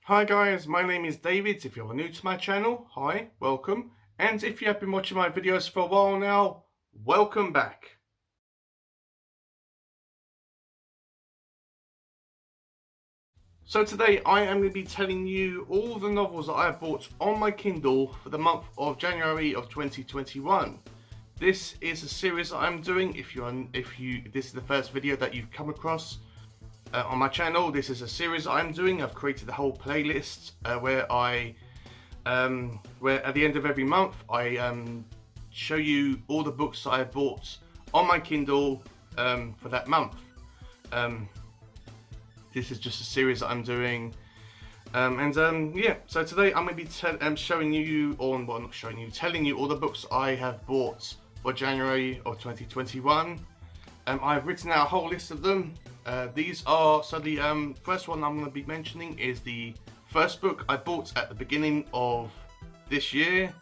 Hi guys, my name is David. If you're new to my channel, hi, welcome. And if you have been watching my videos for a while now, welcome back. So today I am going to be telling you all the novels that I have bought on my Kindle for the month of January of 2021. This is a series that I'm doing. If this is the first video that you've come across on my channel, this is a series I'm doing. I've created a whole playlist where at the end of every month I show you all the books that I bought on my Kindle for that month. This is just a series that I'm doing, yeah. So today I'm going to be telling you all the books I have bought for January of 2021. I've written out a whole list of them. These are, so the first one I'm going to be mentioning is the first book I bought at the beginning of this year,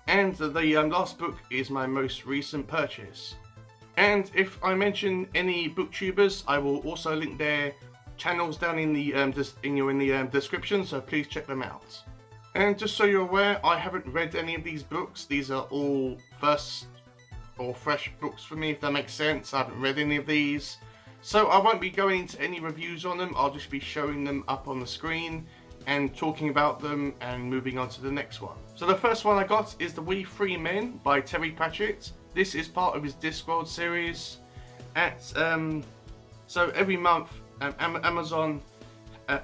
and the last book is my most recent purchase. And if I mention any booktubers, I will also link their channels down in the description, so please check them out. And just so you're aware, I haven't read any of these books. These are all first or fresh books for me, if that makes sense. I haven't read any of these, so I won't be going into any reviews on them. I'll just be showing them up on the screen and talking about them and moving on to the next one. So the first one I got is The We Three Men by Terry Pratchett. This is part of his Discworld series. So every month Amazon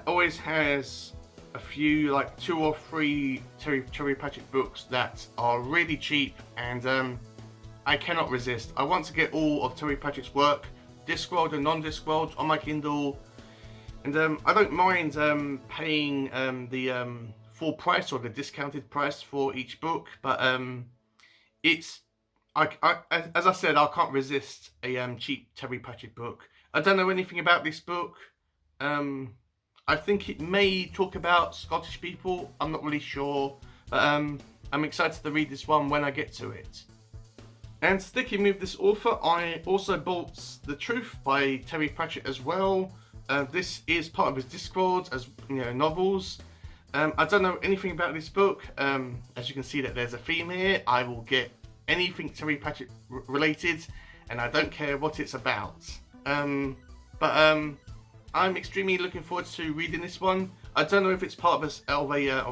always has a few, like 2 or 3 Terry Pratchett books that are really cheap, and I cannot resist. I want to get all of Terry Pratchett's work, Discworld and non-Discworld, on my Kindle, and I don't mind paying the full price or the discounted price for each book, but as I said, I can't resist a cheap Terry Pratchett book. I don't know anything about this book. I think it may talk about Scottish people. I'm not really sure, but I'm excited to read this one when I get to it. And sticking with this author, I also bought The Truth by Terry Pratchett as well. This is part of his Discworld, as you know, novels. I don't know anything about this book. As you can see that there's a theme here. I will get anything Terry Pratchett related, and I don't care what it's about. I'm extremely looking forward to reading this one. I don't know if it's part of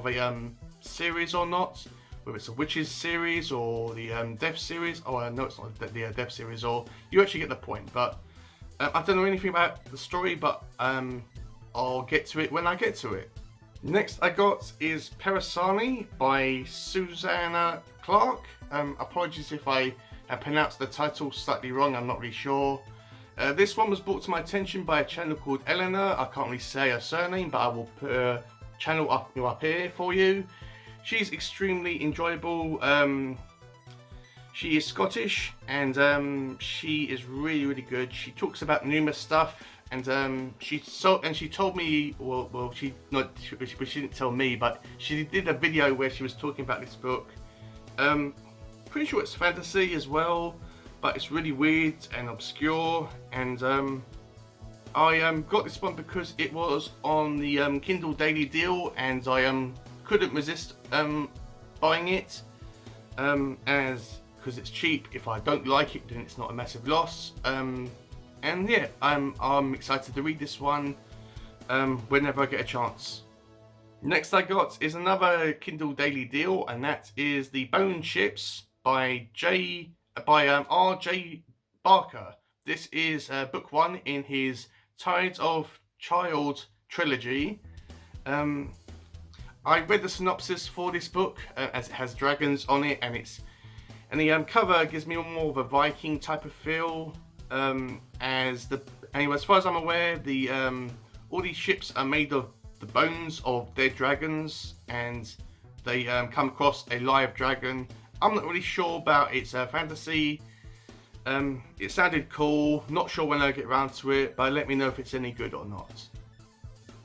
a series or not, whether it's a witches series or the death series. Oh, no, it's not the death series, or you actually get the point. But I don't know anything about the story, but I'll get to it when I get to it. Next I got is Piranesi by Susanna Clarke. Apologies if I have pronounced the title slightly wrong, I'm not really sure. This one was brought to my attention by a channel called Eleanor. I can't really say her surname, but I will put her channel up here for you. She's extremely enjoyable. She is Scottish, and she is really good. She talks about numerous stuff, and she told me, she didn't tell me, but she did a video where she was talking about this book. Pretty sure it's fantasy as well, but it's really weird and obscure, and I got this one because it was on the Kindle Daily Deal, and I couldn't resist buying it, because it's cheap. If I don't like it, then it's not a massive loss, and yeah, I'm excited to read this one whenever I get a chance. Next I got is another Kindle Daily Deal, and that is The Bone Ships by R.J. Barker. This is book 1 in his Tides of Child trilogy. I read the synopsis for this book, as it has dragons on it, and the cover gives me more of a Viking type of feel. Anyway, as far as I'm aware, all these ships are made of the bones of dead dragons, and they come across a live dragon. I'm not really sure about its fantasy. It sounded cool. Not sure when I'll get around to it, but let me know if it's any good or not.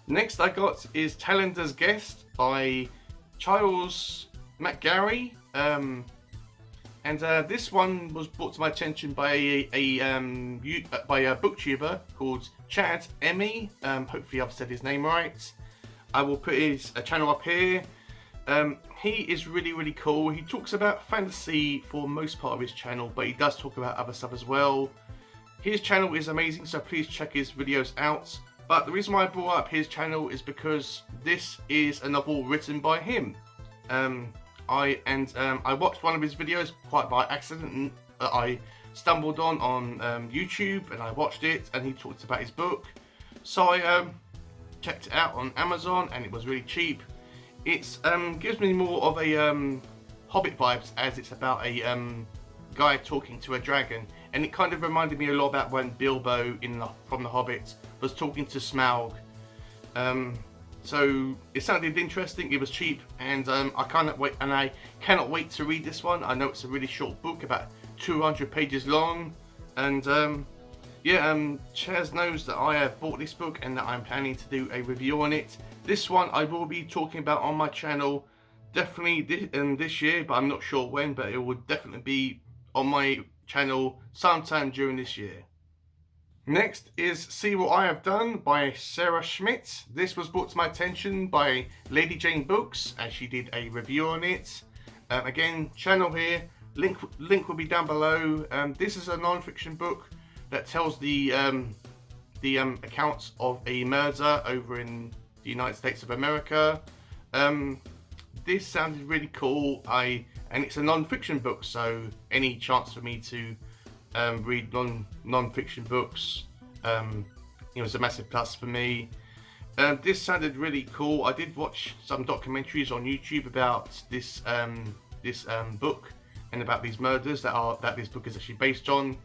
Next I got is Talindors Guest by Charles McGarry. This one was brought to my attention by a booktuber called Chad Emmy. Hopefully I've said his name right. I will put his channel up here. He is really cool. He talks about fantasy for most part of his channel, but he does talk about other stuff as well. His channel is amazing, so please check his videos out. But the reason why I brought up his channel is because this is a novel written by him. I watched one of his videos quite by accident. I stumbled on YouTube and I watched it, and he talked about his book. So I checked it out on Amazon, and it was really cheap. It gives me more of a Hobbit vibes, as it's about a guy talking to a dragon, and it kind of reminded me a lot about when Bilbo from The Hobbit was talking to Smaug. So it sounded interesting. It was cheap, and I cannot wait to read this one. I know it's a really short book, about 200 pages long, and Chaz knows that I have bought this book and that I'm planning to do a review on it. This one I will be talking about on my channel definitely this year, but I'm not sure when, but it will definitely be on my channel sometime during this year. Next is See What I Have Done by Sarah Schmidt. This was brought to my attention by Lady Jane Books, as she did a review on it. Again, channel here, link will be down below. This is a non-fiction book that tells the accounts of a murder over in the United States of America. This sounded really cool. And it's a non-fiction book, so any chance for me to read non-fiction books, is a massive plus for me. This sounded really cool. I did watch some documentaries on YouTube about this book and about these murders that this book is actually based on,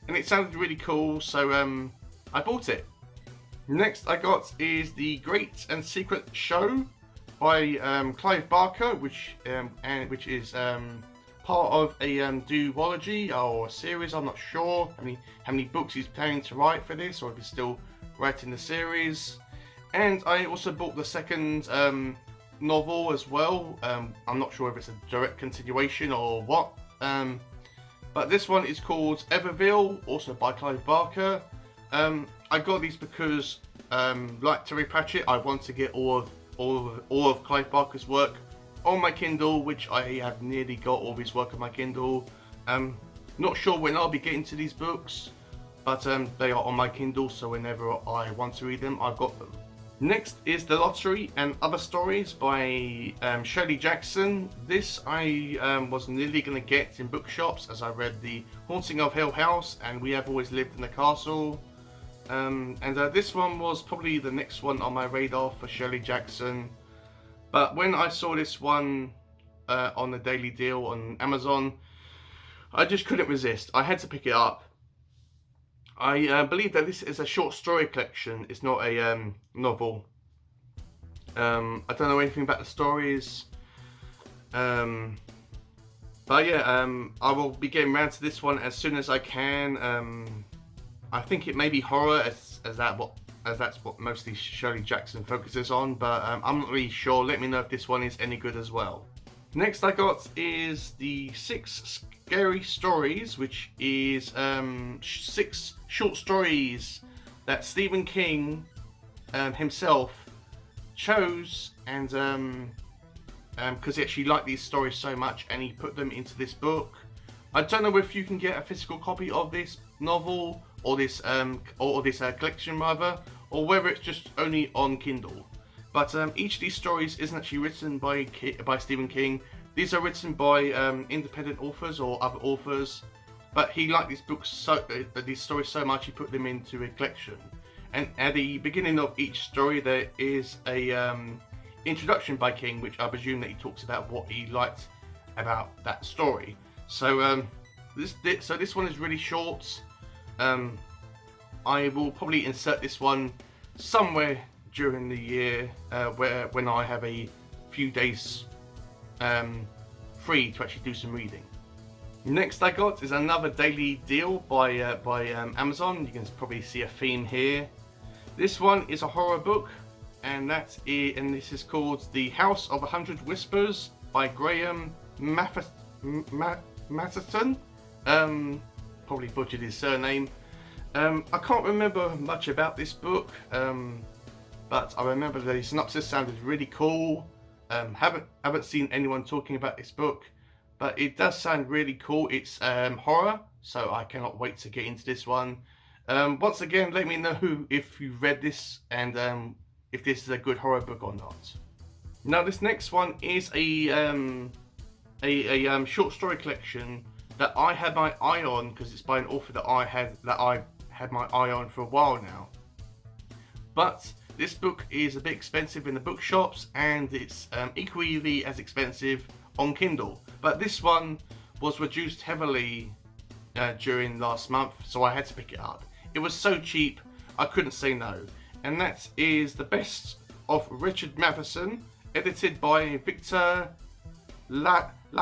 and it sounded really cool, so I bought it. Next I got is The Great and Secret Show by Clive Barker, which is part of a duology or a series. I'm not sure how many books he's planning to write for this, or if he's still writing the series. And I also bought the second novel as well. I'm not sure if it's a direct continuation or what. But this one is called Everville, also by Clive Barker. I got these because, like Terry Pratchett, I want to get all of Clive Barker's work on my Kindle, which I have nearly got all of his work on my Kindle. Not sure when I'll be getting to these books, but they are on my Kindle, so whenever I want to read them, I've got them. Next is The Lottery and Other Stories by Shirley Jackson. This I was nearly going to get in bookshops, as I read The Haunting of Hill House and We Have Always Lived in the Castle. This one was probably the next one on my radar for Shirley Jackson. But when I saw this one on the daily deal on Amazon, I just couldn't resist. I had to pick it up. I believe that this is a short story collection. It's not a novel. I don't know anything about the stories. But yeah, I will be getting around to this one as soon as I can. I think it may be horror, as that's what mostly Shirley Jackson focuses on, but I'm not really sure. Let me know if this one is any good as well. Next I got is the 6 Scary Stories, which is 6 short stories that Stephen King himself chose, and because he actually liked these stories so much, and he put them into this book. I don't know if you can get a physical copy of this novel or this collection rather, or whether it's just only on Kindle. But each of these stories isn't actually written by Stephen King. These are written by independent authors or other authors. But he liked these stories so much, he put them into a collection. And at the beginning of each story, there is a introduction by King, which I presume that he talks about what he liked about that story. So this one is really short. I will probably insert this one somewhere during the year, when I have a few days free to actually do some reading. Next I got is another daily deal by Amazon. You can probably see a theme here. This one is a horror book, and this is called The House of 100 Whispers by Graham Matheson. Probably butchered his surname. I can't remember much about this book, but I remember the synopsis sounded really cool. Haven't seen anyone talking about this book, but it does sound really cool. It's horror, so I cannot wait to get into this one. Once again, let me know if you've read this and if this is a good horror book or not. Now, this next one is a short story collection that I had my eye on because it's by an author that I've had my eye on for a while now. But this book is a bit expensive in the bookshops, and it's equally as expensive on Kindle. But this one was reduced heavily during last month, so I had to pick it up. It was so cheap, I couldn't say no. And that is The Best of Richard Matheson, edited by Victor Lavelle.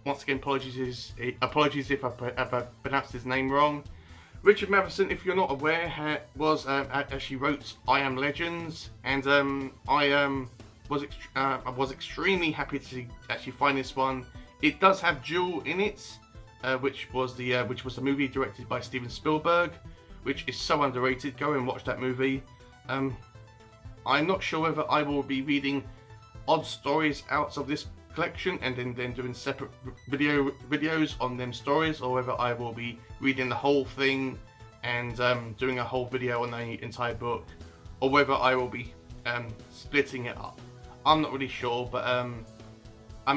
Once again, apologies if I pronounced his name wrong. Richard Matheson, if you're not aware, actually wrote I Am Legends, and I was extremely happy to actually find this one. It does have Jewel in it, which was the movie directed by Steven Spielberg, which is so underrated. Go and watch that movie. I'm not sure whether I will be reading odd stories out of this collection and then doing separate videos on them stories, or whether I will be reading the whole thing and doing a whole video on the entire book, or whether I will be splitting it up. I'm not really sure, but I'm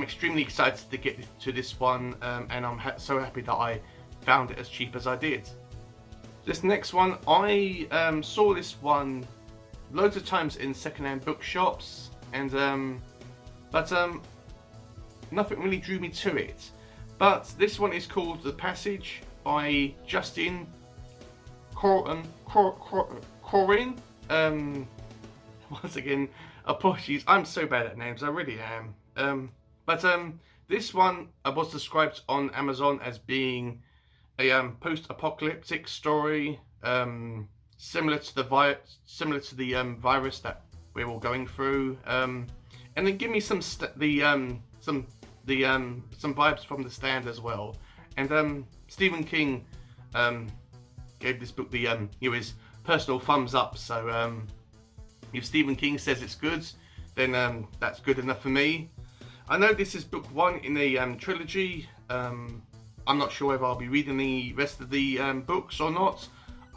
extremely excited to get to this one, and I'm so happy that I found it as cheap as I did. This next one, I saw this one loads of times in second-hand bookshops, and but nothing really drew me to it. But this one is called The Passage by Justin Cronin. Once again, apologies, I'm so bad at names, I really am. But this one was described on Amazon as being a post-apocalyptic story, similar to the virus that we're all going through, and then give me some vibes from The Stand as well. And Stephen King gave this book his personal thumbs up. So if Stephen King says it's good, then that's good enough for me. I know this is book one in a trilogy. I'm not sure whether I'll be reading the rest of the books or not.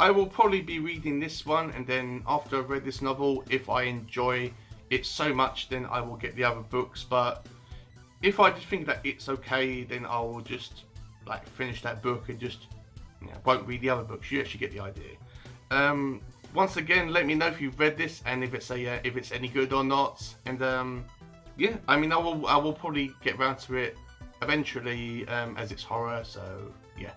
I will probably be reading this one, and then after I've read this novel, if I enjoy it so much, then I will get the other books. But if I just think that it's okay, then I will just finish that book and just won't read the other books. You actually get the idea. Once again, let me know if you've read this and if it's any good or not. And yeah, I mean, I will probably get around to it eventually, as it's horror. So yeah.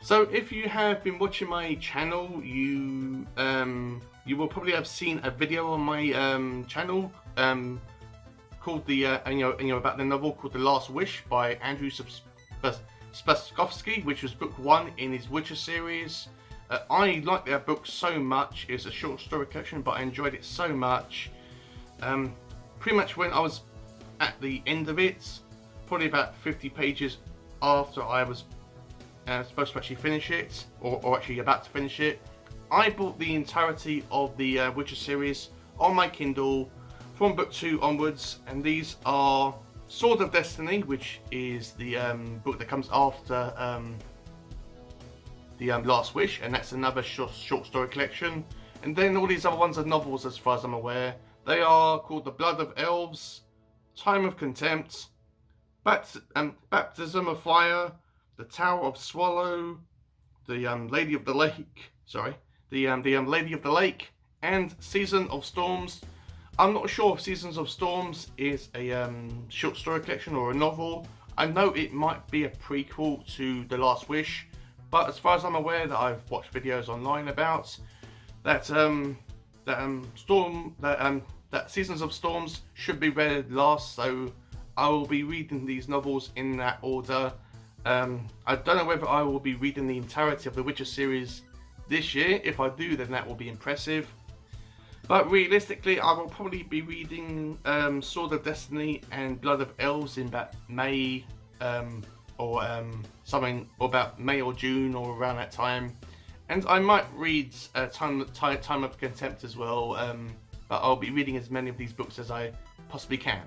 So if you have been watching my channel, you will probably have seen a video on my channel called about the novel called The Last Wish by Andrzej Sapkowski, which was book one in his Witcher series. I like that book so much. It's a short story collection, but I enjoyed it so much. Pretty much when I was at the end of it, probably about 50 pages after I was supposed to actually finish it, or actually about to finish it, I bought the entirety of the Witcher series on my Kindle from book 2 onwards, and these are Sword of Destiny, which is the book that comes after the Last Wish, and that's another short story collection. And then all these other ones are novels as far as I'm aware. They are called The Blood of Elves, Time of Contempt, Baptism of Fire, The Tower of Swallow, the Lady of the Lake, Lady of the Lake, and Season of Storms. I'm not sure if Seasons of Storms is a short story collection or a novel. I know it might be a prequel to The Last Wish, but as far as I'm aware, that I've watched videos online about that, that Seasons of Storms should be read last. So I will be reading these novels in that order. I don't know whether I will be reading the entirety of the Witcher series this year. If I do, then that will be impressive. But realistically, I will probably be reading Sword of Destiny and Blood of Elves in about May, or something, or about May or June, or around that time. And I might read Time of Contempt as well, but I'll be reading as many of these books as I possibly can.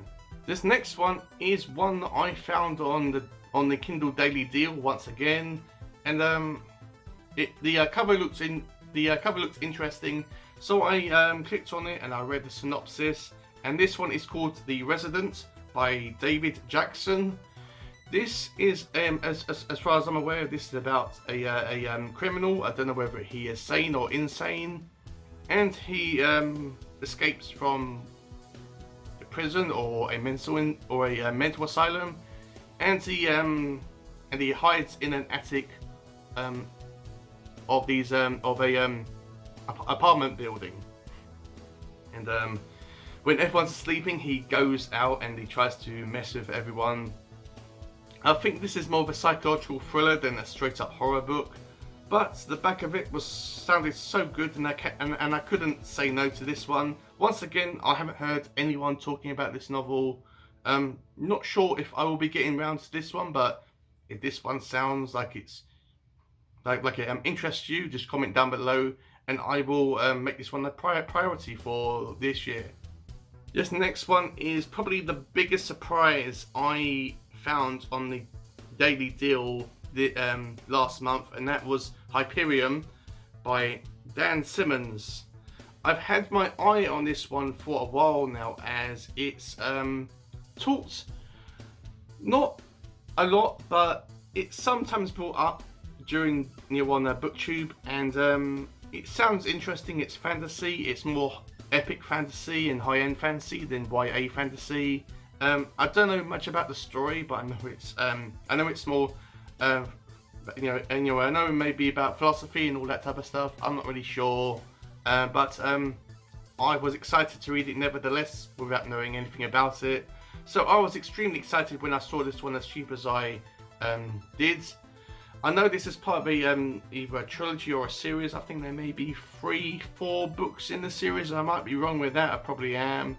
This next one is one that I found on the Kindle Daily Deal once again, and the cover looked interesting, so I clicked on it and I read the synopsis. And this one is called The Resident by David Jackson. This is, as far as I'm aware, this is about a criminal. I don't know whether he is sane or insane, and he escapes from a prison or a mental asylum, and he hides in an attic of a apartment building. And when everyone's sleeping, he goes out and he tries to mess with everyone. I think this is more of a psychological thriller than a straight up horror book, but the back of it sounded so good, and I couldn't say no to this one. Once again, I haven't heard anyone talking about this novel. Not sure if I will be getting around to this one, but if this one sounds like it's like it interests you, just comment down below, and I will make this one a priority for this year. This next one is probably the biggest surprise I found on the Daily Deal last month, and that was Hyperion by Dan Simmons. I've had my eye on this one for a while now, as it's talked not a lot, but it's sometimes brought up during on BookTube, and it sounds interesting. It's fantasy. It's more epic fantasy and high-end fantasy than YA fantasy. I don't know much about the story, but I know it's more, I know it may be about philosophy and all that type of stuff. I'm not really sure, but I was excited to read it nevertheless, without knowing anything about it. So I was extremely excited when I saw this one, as cheap as I did. I know this is part of either a trilogy or a series. I think there may be 3-4 books in the series. I might be wrong with that. I probably am.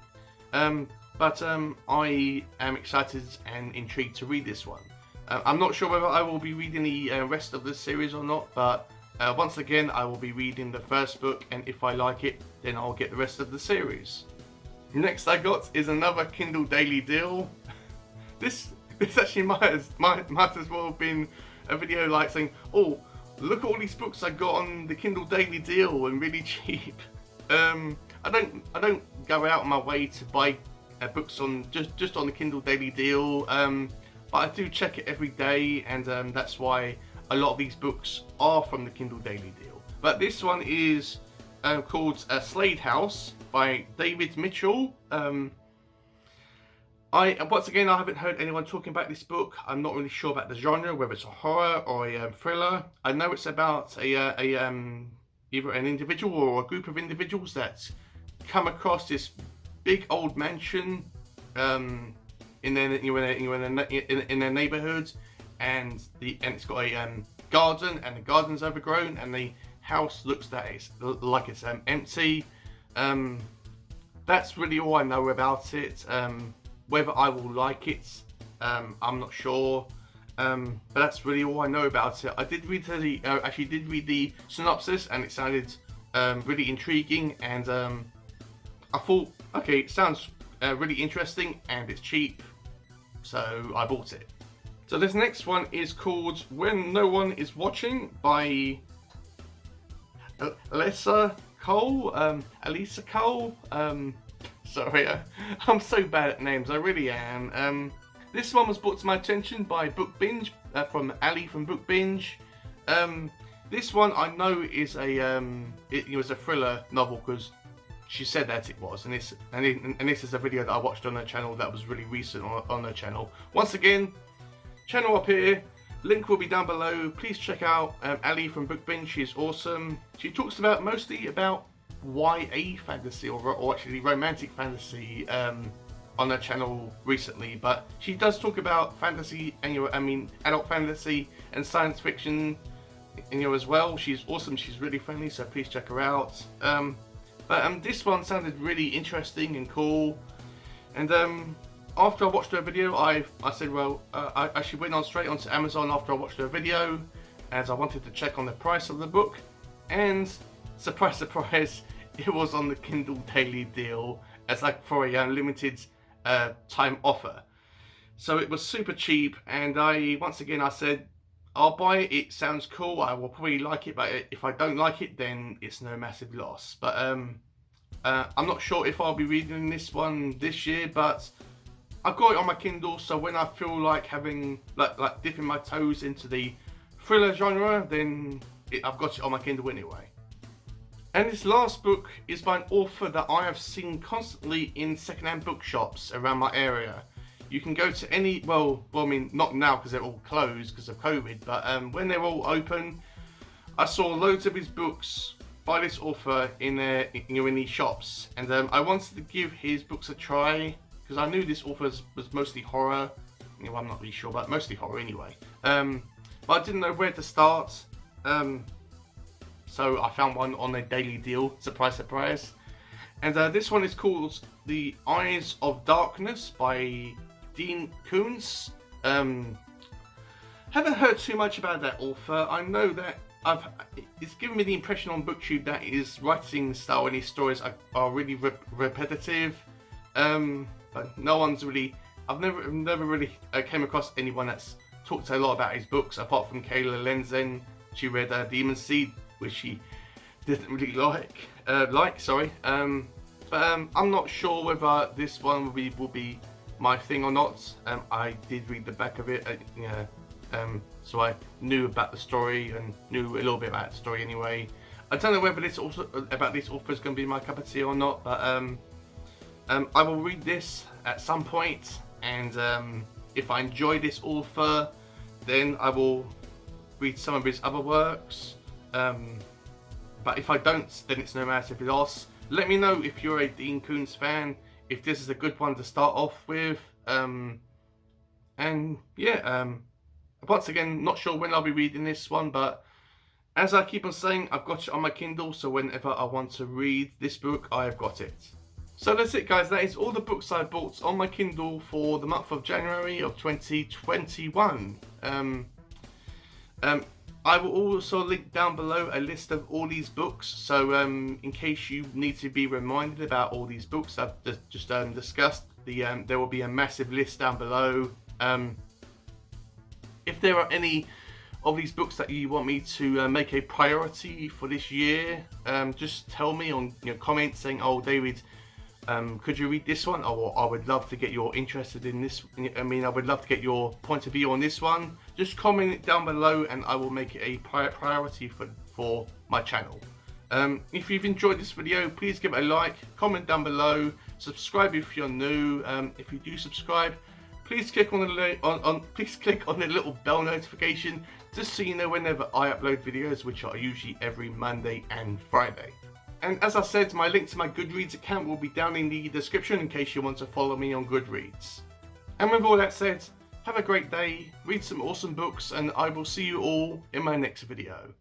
But I am excited and intrigued to read this one. I'm not sure whether I will be reading the rest of the series or not, but once again, I will be reading the first book, and if I like it, then I'll get the rest of the series. Next I got is another Kindle Daily Deal. This actually might as well have been a video like saying, oh, look at all these books I got on the Kindle Daily Deal and really cheap. I don't go out of my way to buy books on just on the Kindle Daily Deal, but I do check it every day, and that's why a lot of these books are from the Kindle Daily Deal. But this one is called Slade House by David Mitchell. Once again, I haven't heard anyone talking about this book. I'm not really sure about the genre, whether it's a horror or a thriller. I know it's about either an individual or a group of individuals that come across this big old mansion in their neighborhood, and it's got a garden, and the garden's overgrown, and the house looks like it's empty. That's really all I know about it. Whether I will like it, I'm not sure. But that's really all I know about it. I did read the synopsis, and it sounded really intriguing, and I thought, okay, it sounds really interesting, and it's cheap, so I bought it. So this next one is called When No One Is Watching by Elisa Cole. Sorry, I'm so bad at names, I really am. This one was brought to my attention by Book Binge, from Ali from Book Binge. This one I know is it was a thriller novel, because she said that it was, and this is a video that I watched on her channel that was really recent on her channel. Once again, channel up here, link will be down below. Please check out Ali from Book Binge. She's awesome. She talks mostly about YA fantasy, or actually romantic fantasy, on her channel recently, but she does talk about fantasy and adult fantasy and science fiction as well. She's awesome. She's really friendly, so please check her out. But this one sounded really interesting and cool, and after I watched her video, I said, well, I actually went straight onto Amazon after I watched her video, as I wanted to check on the price of the book. and surprise, surprise, it was on the Kindle daily deal as like for a limited time offer. So it was super cheap, and once again I said, I'll buy it. It sounds cool. I will probably like it, but if I don't like it, then it's no massive loss. But I'm not sure if I'll be reading this one this year, but I've got it on my Kindle. So when I feel like having like dipping my toes into the thriller genre, then I've got it on my Kindle anyway. And this last book is by an author that I have seen constantly in secondhand bookshops around my area. You can go to any, well, I mean, not now because they're all closed because of COVID, but when they're all open, I saw loads of his books by this author in these shops, and I wanted to give his books a try because I knew this author was mostly horror. Well, I'm not really sure, but mostly horror anyway. But I didn't know where to start, so I found one on a daily deal. Surprise, surprise! And this one is called The Eyes of Darkness by Dean Koontz. Haven't heard too much about that author. I know that it's given me the impression on BookTube that his writing style and his stories are really repetitive. But no one's really, I've never really came across anyone that's talked a lot about his books apart from Kayla Lenzen. She read Demon Seed, which she didn't really like. But I'm not sure whether this one will be my thing or not. I did read the back of it, so I knew about the story and knew a little bit about the story anyway. I don't know whether this author is going to be my cup of tea or not, but I will read this at some point, and if I enjoy this author, then I will read some of his other works. But if I don't, then it's no massive loss. Let me know if you're a Dean Koontz fan, if this is a good one to start off with. Once again, not sure when I'll be reading this one, but as I keep on saying, I've got it on my Kindle, so whenever I want to read this book, I have got it. So that's it, guys. That is all the books I bought on my Kindle for the month of January of 2021. I will also link down below a list of all these books, so in case you need to be reminded about all these books I've just discussed, there will be a massive list down below. If there are any of these books that you want me to make a priority for this year, just tell me on comments saying, oh David, could you read this one? Or I would love to get your interested in this. I would love to get your point of view on this one. Just comment it down below and I will make it a priority for my channel. If you've enjoyed this video, please give it a like, comment down below, subscribe if you're new. If you do subscribe, please click on the little bell notification just so you know whenever I upload videos, which are usually every Monday and Friday. And as I said, my link to my Goodreads account will be down in the description in case you want to follow me on Goodreads. And with all that said, have a great day, read some awesome books, and I will see you all in my next video.